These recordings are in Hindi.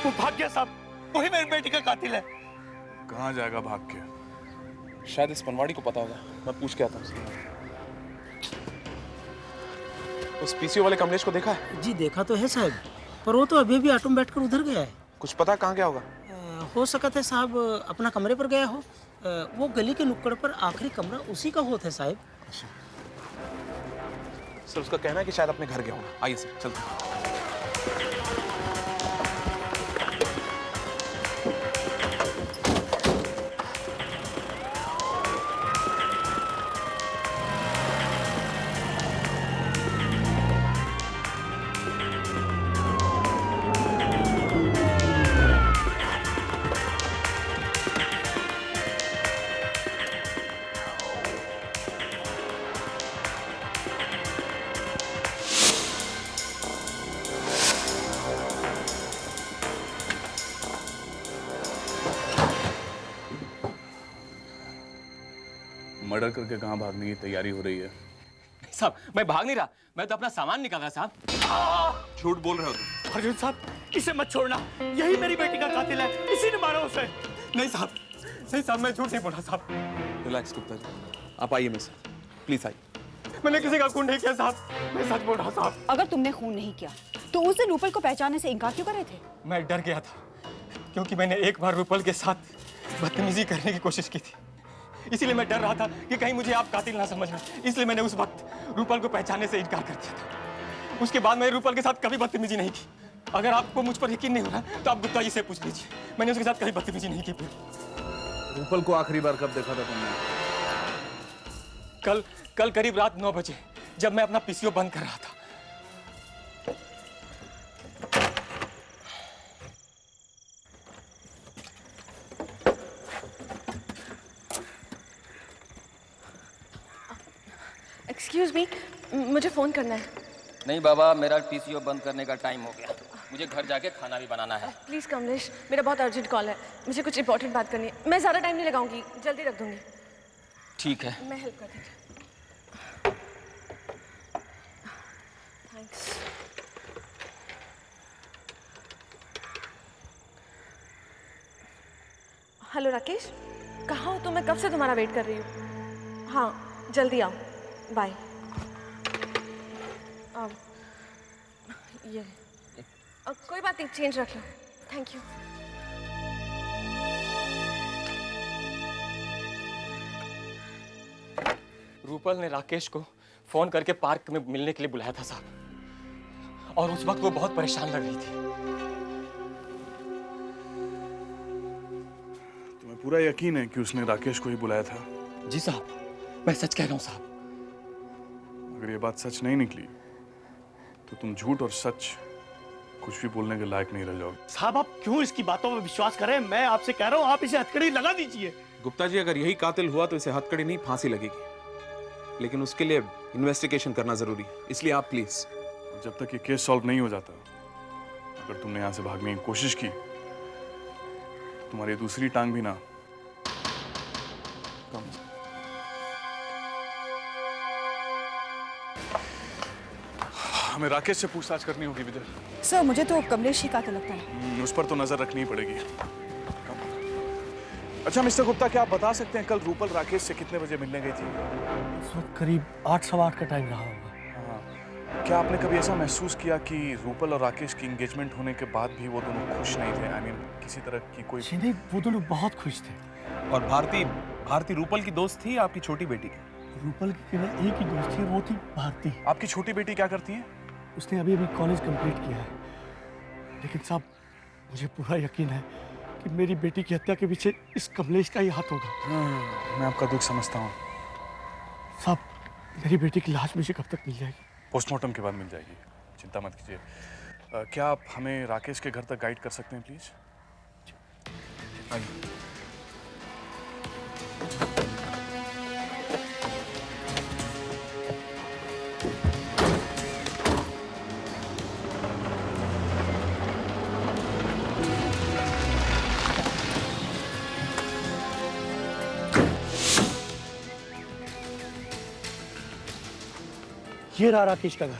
वो भाग गया साहब, वही मेरी बेटी का कातिल है। कहाँ जाएगा भाग के? शायद इस पनवाड़ी को पता होगा, मैं पूछ के आता हूँ उससे। उस पीसीओ वाले कमलेश को देखा है? जी देखा तो है साहब, पर वो तो अभी भी ऑटो में बैठकर उधर गया है। कुछ पता कहाँ गया होगा? हो सकता है साहब अपना कमरे पर गया हो। वो गली के नुक्कड़ पर आखिरी कमरा उसी का होता है साहब। सर उसका कहना है कि शायद अपने घर गया होगा। आइए सर चलते हैं। मर्डर करके कहाँ भागने की तैयारी हो रही है? साहब मैं भाग नहीं रहा, मैं तो अपना सामान निकाल रहा साहब। झूठ बोल रहे हो तुम। अर्जुन साहब इसे मत छोड़ना, यही मेरी बेटी का कातिल है, इसी ने मारा उसे। नहीं साहब, नहीं साहब मैं झूठ नहीं बोला साहब। रिलैक्स गुप्ता जी, आप आइए मेरे साथ प्लीज आइए। मैंने किसी का खून नहीं किया साहब, मैं सच बोल रहा साहब। अगर तुमने खून नहीं किया तो उस दिन रूपल को पहचानने से इनकार क्यों कर रहे थे? मैं डर गया था क्योंकि मैंने एक बार रूपल के साथ बदतमीजी करने की कोशिश की थी, इसीलिए मैं डर रहा था कि कहीं मुझे आप कातिल ना समझना, इसलिए मैंने उस वक्त रूपल को पहचानने से इनकार कर दिया था। उसके बाद मैंने रूपल के साथ कभी बदतमीजी नहीं की। अगर आपको मुझ पर यकीन नहीं हो रहा तो आप गुप्ता जी से पूछ लीजिए, मैंने उसके साथ कभी बदतमीजी नहीं की। रूपल को आखिरी बार कब देखा था तुमने? कल करीब रात 9 बजे जब मैं अपना पीसीओ बंद कर रहा था। एक्सक्यूज मी, मुझे फोन करना है। नहीं बाबा, मेरा पीसीओ बंद करने का टाइम हो गया, मुझे घर जाके खाना भी बनाना है। प्लीज कमलेश, मेरा बहुत अर्जेंट कॉल है, मुझे कुछ इंपॉर्टेंट बात करनी है। मैं ज़्यादा टाइम नहीं लगाऊंगी, जल्दी रख दूंगी। ठीक है। मैं हेल्प कर दूंगी। थैंक्स। हेलो राकेश, कहाँ हो तुम? मैं कब से तुम्हारा वेट कर रही हूँ। हाँ जल्दी आओ, बाय। ये कोई बात नहीं, चेंज रख लो। Thank you. रूपल ने राकेश को फोन करके पार्क में मिलने के लिए बुलाया था साहब, और उस वक्त वो बहुत परेशान लग रही थी। तुम्हें पूरा यकीन है कि उसने राकेश को ही बुलाया था? जी साहब, मैं सच कह रहा हूँ साहब। अगर ये बात सच नहीं निकली तो तुम झूठ और सच कुछ भी बोलने के लायक नहीं रह जाओगे। साहब आप क्यों इसकी बातों में विश्वास करें? मैं आपसे कह रहा हूँ आप इसे हथकड़ी लगा दीजिए। गुप्ता जी, अगर यही कातिल हुआ तो इसे हथकड़ी नहीं फांसी लगेगी, लेकिन उसके लिए इन्वेस्टिगेशन करना जरूरी है, इसलिए आप प्लीज। जब तक ये केस सॉल्व नहीं हो जाता, अगर तुमने यहाँ से भागने की कोशिश की, तुम्हारी दूसरी टांग भी ना कम। हमें राकेश से पूछताछ करनी होगी विजय। सर मुझे तो कमलेश ही कातिल लगता है। उस पर तो नजर रखनी ही पड़ेगी। अच्छा मिस्टर गुप्ता, क्या आप बता सकते हैं कल रूपल राकेश से कितने बजे मिलने गई थी? इस वक्त करीब 8 सवा 8 का टाइम रहा होगा। हाँ। क्या आपने कभी ऐसा महसूस किया कि रूपल और राकेश की एंगेजमेंट होने के बाद भी वो दोनों खुश नहीं थे? आई मीन किसी तरह की कोई। नहीं, वो दोनों बहुत खुश थे। और भारती रूपल की दोस्त थी, आपकी छोटी बेटी की? रूपल की केवल एक ही दोस्त थी, वो थी भारती। आपकी छोटी बेटी क्या करती है? उसने अभी कॉलेज कंप्लीट किया है, लेकिन साहब मुझे पूरा यकीन है कि मेरी बेटी की हत्या के पीछे इस कमलेश का ही हाथ होगा। मैं आपका दुख समझता हूँ साहब। मेरी बेटी की लाश मुझे कब तक मिल जाएगी? पोस्टमार्टम के बाद मिल जाएगी, चिंता मत कीजिए। क्या आप हमें राकेश के घर तक गाइड कर सकते हैं प्लीज? आइए। ये रहा राकेश का घर।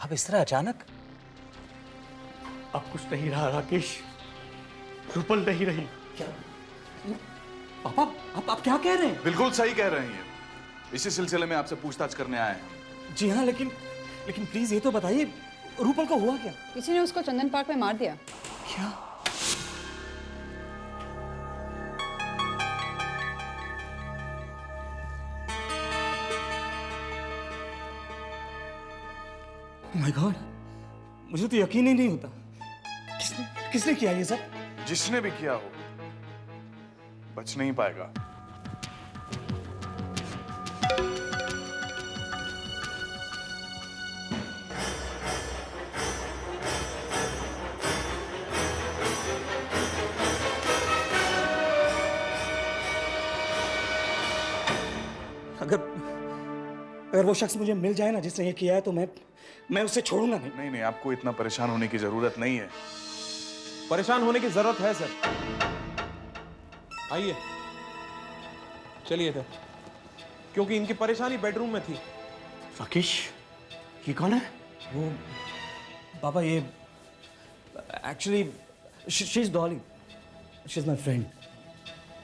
अब इस तरह अचानक? अब कुछ नहीं रहा राकेश, रूपल नहीं रही। क्या पापा, आप क्या कह रहे हैं? बिल्कुल सही कह रहे हैं, ये इसी सिलसिले में आपसे पूछताछ करने आए हैं। जी हाँ, लेकिन प्लीज ये तो बताइए, रूपल को हुआ क्या? किसी ने उसको चंदन पार्क में मार दिया। क्या? माय गॉड, मुझे तो यकीन ही नहीं होता। किसने किया ये सब? जिसने भी किया हो बच नहीं पाएगा। अगर वो शख्स मुझे मिल जाए ना जिसने ये किया है, तो मैं उसे छोड़ूंगा नहीं। नहीं, आपको इतना परेशान होने की जरूरत नहीं है। परेशान होने की जरूरत है सर। आइए, चलिए इधर, क्योंकि इनकी परेशानी बेडरूम में थी। राकेश, ये कौन है? वो पापा, ये actually she is Dolly, she is my friend.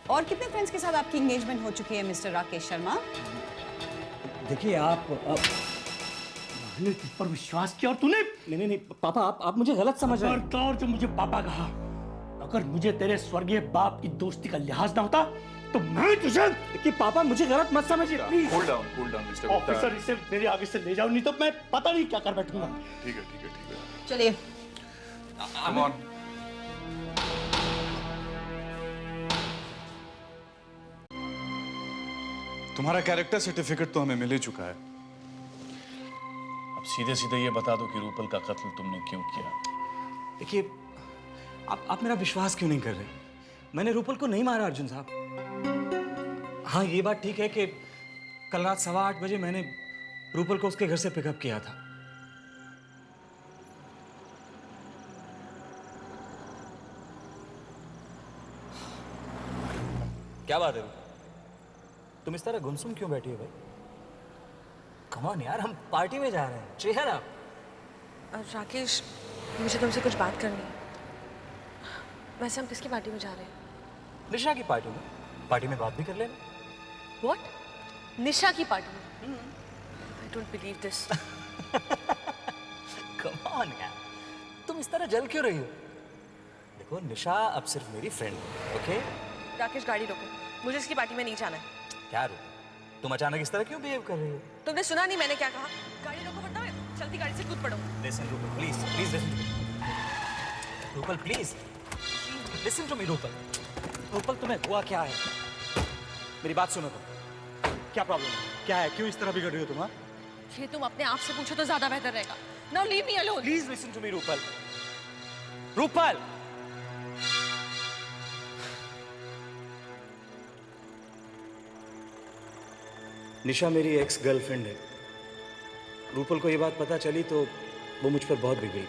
और कितने फ्रेंड्स के साथ आपकी एंगेजमेंट हो चुकी है मिस्टर राकेश शर्मा? देखिए आप मैंने तुम पर विश्वास किया और तूने नहीं पापा, आप मुझे गलत समझ रहे हैं। खबरदार जो मुझे पापा कहा। अगर मुझे तेरे स्वर्गीय बाप की दोस्ती का लिहाज ना होता तो मैं तुझे। देखिए पापा, मुझे गलत मत समझिए please. Cool down mister Gupta. Officer, इसे मेरे आगे से ले जाओ, नहीं तो मैं पता नहीं क्या कर बैठूंगा। ठीक है। चलिए। Come on. तुम्हारा कैरेक्टर सर्टिफिकेट तो हमें मिल ही चुका है। अब सीधे सीधे ये बता दो कि रूपल का कत्ल तुमने क्यों किया। देखिए, आप मेरा विश्वास क्यों नहीं कर रहे? मैंने रूपल को नहीं मारा अर्जुन साहब। हाँ, ये बात ठीक है कि कल रात 8:15 बजे मैंने रूपल को उसके घर से पिकअप किया था। क्या बात है, तुम इस तरह गुमसुम क्यों बैठी हो भाई? कम ऑन यार, हम पार्टी में जा रहे हैं, चेहर आप। राकेश, मुझे तुमसे कुछ बात करनी है। वैसे हम किसकी पार्टी में जा रहे हैं? निशा की पार्टी में। पार्टी में बात भी कर लेना। What? निशा की पार्टी में? I don't believe this. Come on यार, तुम इस तरह जल क्यों रही हो? देखो, निशा अब सिर्फ मेरी फ्रेंड है, ओके? राकेश, गाड़ी रोको, मुझे इसकी पार्टी में नहीं जाना है। क्या रो? तुम अचानक इस तरह क्यों बिहेव कर रही हो? तुमने सुना नहीं मैंने क्या कहा? गाड़ी रोको वरना मैं चलती गाड़ी से कूद पड़ूंगी। Listen Rupal, please listen to me. Rupal please listen to me. Rupal तुम्हें हुआ क्या है? मेरी बात सुनो तुम। क्या प्रॉब्लम है? क्या है? क्यों इस तरह बिगड़ रही हो तुम? ये तुम अपने आप से पूछो तो ज्यादा बेहतर रहेगा। Now leave me alone. Please listen to me Rupal. Rupal, Nisha मेरी एक्स गर्लफ्रेंड है। रूपल को ये बात पता चली तो वो मुझ पर बहुत बिगड़ी।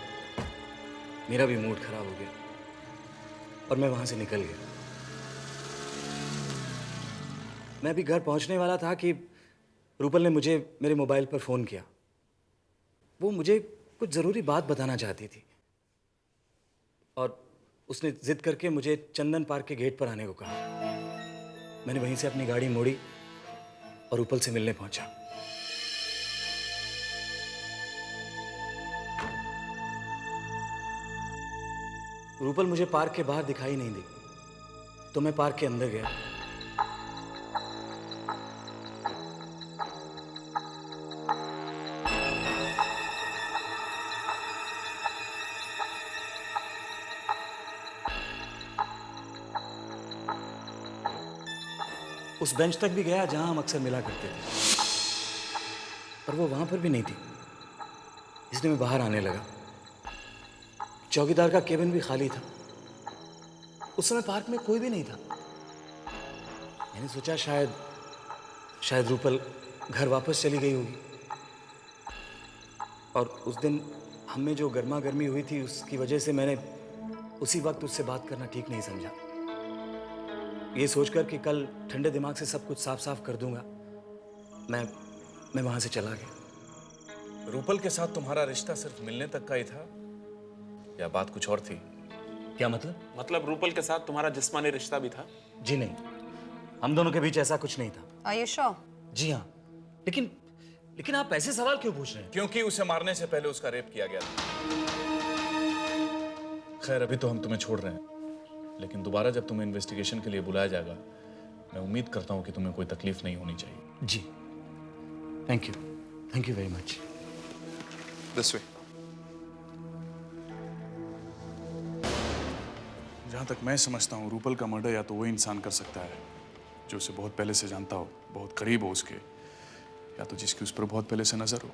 मेरा भी मूड खराब हो गया और मैं वहां से निकल गया। मैं अभी घर पहुंचने वाला था कि रूपल ने मुझे मेरे मोबाइल पर फोन किया। वो मुझे कुछ जरूरी बात बताना चाहती थी और उसने जिद करके मुझे चंदन पार्क के गेट पर आने को कहा। मैंने वहीं से अपनी गाड़ी मोड़ी और रूपल से मिलने पहुंचा। रूपल मुझे पार्क के बाहर दिखाई नहीं दी तो मैं पार्क के अंदर गया। उस बेंच तक भी गया जहां हम अक्सर मिला करते थे, पर वो वहां पर भी नहीं थी। इसलिए मैं बाहर आने लगा। चौकीदार का केबिन भी खाली था। उस समय पार्क में कोई भी नहीं था। मैंने सोचा शायद रूपल घर वापस चली गई होगी। और उस दिन हम में जो गर्मा गर्मी हुई थी उसकी वजह से मैंने उसी वक्त उससे बात करना ठीक नहीं समझा। ये सोचकर कि कल ठंडे दिमाग से सब कुछ साफ साफ कर दूंगा, मैं वहां से चला गया। रूपल के साथ तुम्हारा रिश्ता सिर्फ मिलने तक का ही था या बात कुछ और थी? क्या मतलब? मतलब रूपल के साथ तुम्हारा जिस्मानी रिश्ता भी था? जी नहीं, हम दोनों के बीच ऐसा कुछ नहीं था। Are you sure? जी हाँ, लेकिन आप ऐसे सवाल क्यों पूछ रहे हैं? क्योंकि उसे मारने से पहले उसका रेप किया गया था। खैर अभी तो हम तुम्हें छोड़ रहे हैं, लेकिन दोबारा जब तुम्हें इन्वेस्टिगेशन के लिए बुलाया जाएगा, मैं उम्मीद करता हूँ कि तुम्हें कोई तकलीफ नहीं होनी चाहिए। जी, thank you very much. This way. जहाँ तक मैं समझता हूँ, रूपल का मर्डर या तो वो इंसान कर सकता है जो उसे बहुत पहले से जानता हो, बहुत करीब हो उसके, या तो जिसकी उस पर बहुत पहले से नजर हो।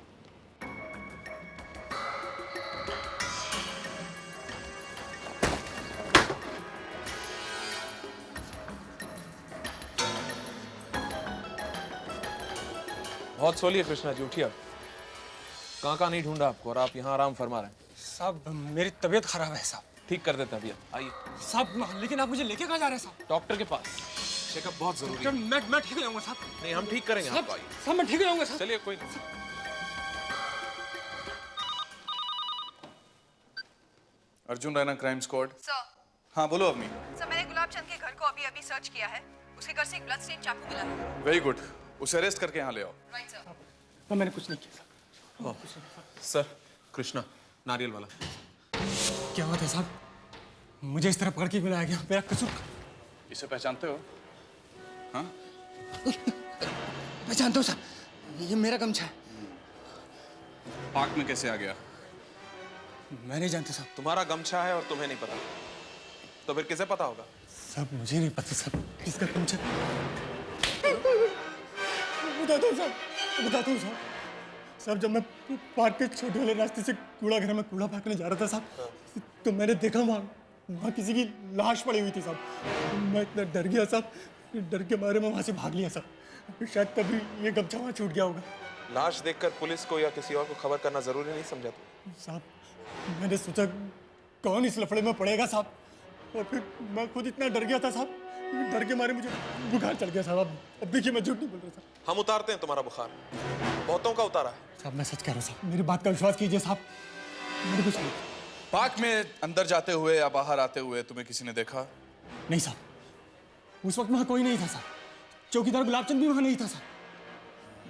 बहुत सोलिए कृष्णा जी, उठिए। कहाँ नहीं ढूंढा आपको और आप यहाँ आराम फरमा रहे हैं। साहब मेरी तबीयत खराब है साहब। ठीक कर देते हैं भैया, आइए। साहब लेकिन आप मुझे लेके कहाँ जा रहे हैं साहब? डॉक्टर के पास, चेकअप बहुत जरूरी है। मैं ठीक हो जाऊंगा साहब। नहीं, हम ठीक करेंगे आपको, आइए। साहब मैं ठीक हो जाऊंगा साहब। चलिए, कोई नहीं। Arjun Raina, crime squad. Sir, हाँ बोलो अवनी। सर मैंने गुलाब चंद के घर को अभी सर्च किया है। उसके घर से एक ब्लड स्टेन चाकू मिला है। वेरी गुड, उसे अरेस्ट करके यहाँ ले आओ। Right sir. मैंने कुछ नहीं किया सर। सर, कृष्णा, नारियल वाला। क्या बात है साहब? मुझे इस तरह पकड़ के बुलाया गया, मेरा कसूर? इसे पहचानते हो? हाँ? पहचानता हूँ साहब, ये मेरा गमछा है। पार्क में कैसे आ गया? मैं नहीं जानता साहब। तुम्हारा गमछा है और तुम्हें नहीं पता, तो फिर किसे पता होगा? साहब मुझे नहीं पता साहब, किसका गमछा? बताता हूँ साहब। साहब जब मैं पार्क के छोटे वाले रास्ते से कूड़ा घर में कूड़ा फेंकने जा रहा था साहब, तो मैंने देखा वहाँ किसी की लाश पड़ी हुई थी साहब। मैं इतना डर गया साहब, डर के मारे मैं वहाँ से भाग लिया साहब। शायद तभी ये गमछा वहाँ छूट गया होगा। लाश देखकर पुलिस को या किसी और को खबर करना जरूरी नहीं समझा तुम? साहब मैंने सोचा कौन इस लफड़े में पड़ेगा साहब, और फिर मैं खुद इतना डर गया था साहब, डर के मारे मुझे बुखार चढ़ गया साहब। अब देखिए मैं झूठ नहीं बोल रहा साहब। हम उतारते हैं तुम्हारा बुखार, बहुतों का उतारा है। साहब मैं सच कह रहा हूँ साहब, मेरी बात का विश्वास कीजिए साहब, मेरे कुछ नहीं। पार्क में अंदर जाते हुए या बाहर आते हुए तुम्हें किसी ने देखा? नहीं साहब, उस वक्त वहाँ कोई नहीं था साहब। चौकीदार गुलाबचंद भी वहाँ नहीं था साहब।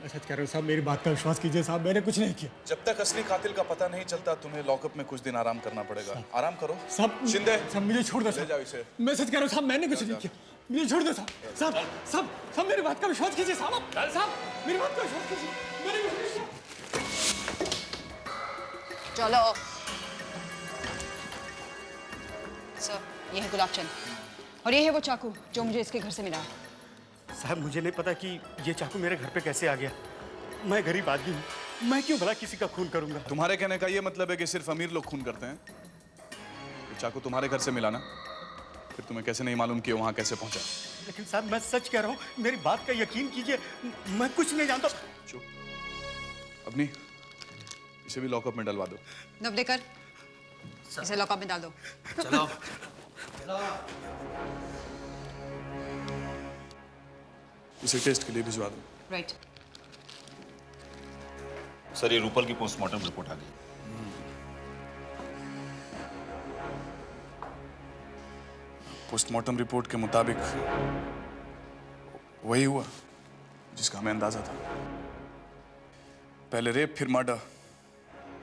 मैं सच कह रहा हूँ साहब, मेरी बात का विश्वास कीजिए साहब, मैंने कुछ नहीं किया। जब तक असली कातिल का पता नहीं चलता, तुम्हें लॉकअप में कुछ दिन आराम करना पड़ेगा। आराम करो साहब। शिंदे, साहब मुझे छोड़ दो ले जाओ इसे। मैं सच कह रहा हूँ साहब, मैंने कुछ नहीं किया, मुझे छोड़ दो साहब। साहब साहब साहब मेरी बात का विश्वास कीजिए साहब। साहब मेरी बात का विश्वास कीजिए, मैंने कुछ नहीं किया। चलो सर, ये है गुलाब चंद और ये है वो चाकू जो मुझे इसके घर से मिला है। साहब मुझे नहीं पता कि ये चाकू मेरे घर पे कैसे आ गया। मैं गरीब आदमी हूँ, मैं क्यों भला किसी का खून करूंगा? तुम्हारे कहने का ये मतलब है कि सिर्फ अमीर लोग खून करते हैं? ये चाकू तुम्हारे घर से मिला ना, फिर तुम्हें कैसे नहीं मालूम कि वहां कैसे पहुंचा? लेकिन साहब मैं सच कह रहा हूँ, मेरी बात का यकीन कीजिए, मैं कुछ नहीं जानता। चुप। अपनी इसे भी लॉकअप में डलवा दो। नवलेकर, इसे लॉकअप में डाल दो। चलो। इसे टेस्ट के लिए भिजवा दो। राइट। सर ये रूपल की पोस्टमार्टम रिपोर्ट आ गई। पोस्टमार्टम रिपोर्ट के मुताबिक वही हुआ जिसका हमें अंदाजा था। पहले रेप, फिर मर्डर।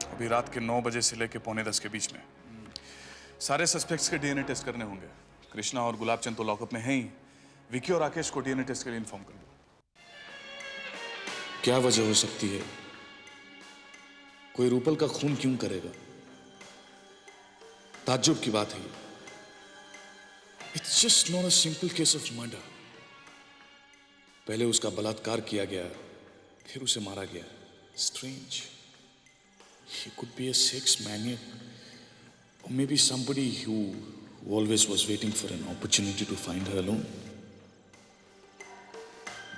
अभी रात के 9 बजे से लेकर 9:45 के बीच में। सारे सस्पेक्ट्स के डीएनए टेस्ट करने होंगे। कृष्णा और गुलाबचंद तो लॉकअप में हैं ही। विकी और राकेश को डीएनए टेस्ट के लिए इन्फॉर्म कर दो। क्या वजह हो सकती है? कोई रूपल का खून क्यों करेगा? ताज्जुब की बात है ये। It's just not a simple case of murder. पहले उसका बलात्कार किया गया, फिर उसे मारा गया। Strange. He could be a sex maniac, or maybe somebody who always was waiting for an opportunity to find her alone.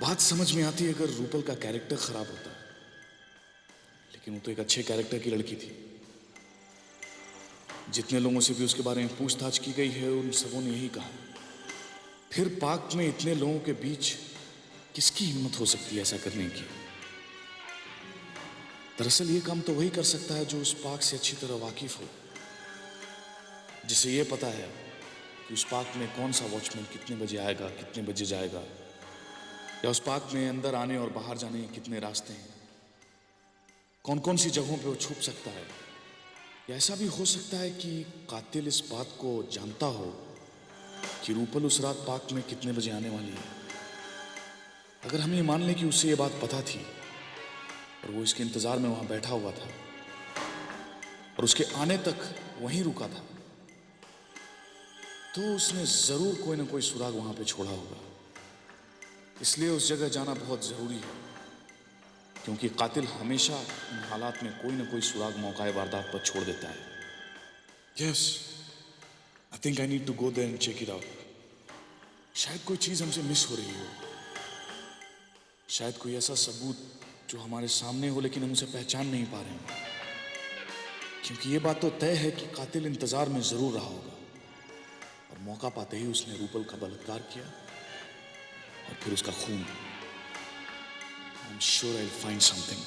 बात समझ में आती अगर रूपल का कैरेक्टर खराब होता, लेकिन वो तो एक अच्छे कैरेक्टर की लड़की थी। जितने लोगों से भी उसके बारे में पूछताछ की गई है, उन सबों ने यही कहा। फिर पार्क में इतने लोगों के बीच किसकी हिम्मत हो सकती है ऐसा करने की? दरअसल ये काम तो वही कर सकता है जो उस पार्क से अच्छी तरह वाकिफ हो, जिसे ये पता है कि उस पार्क में कौन सा वॉचमैन कितने बजे आएगा, कितने बजे जाएगा, या उस पार्क में अंदर आने और बाहर जाने के कितने रास्ते हैं, कौन कौन सी जगहों पे वो छुप सकता है। या ऐसा भी हो सकता है कि कातिल इस बात को जानता हो कि रूपल उस रात पार्क में कितने बजे आने वाली है। अगर हम ये मान लें कि उसे ये बात पता थी और वो इसके इंतजार में वहां बैठा हुआ था और उसके आने तक वहीं रुका था, तो उसने जरूर कोई ना कोई सुराग वहां पे छोड़ा होगा। इसलिए उस जगह जाना बहुत जरूरी है, क्योंकि कातिल हमेशा इन हालात में कोई ना कोई सुराग मौका वारदात पर छोड़ देता है। Yes, I think I need to go there and check it out. शायद कोई चीज हमसे मिस हो रही हो, शायद कोई ऐसा सबूत जो हमारे सामने हो लेकिन हम उसे पहचान नहीं पा रहे हैं। क्योंकि ये बात तो तय है कि कातिल इंतजार में जरूर रहा होगा और मौका पाते ही उसने रूपल का बलात्कार किया और फिर उसका खून। I am sure I will find something.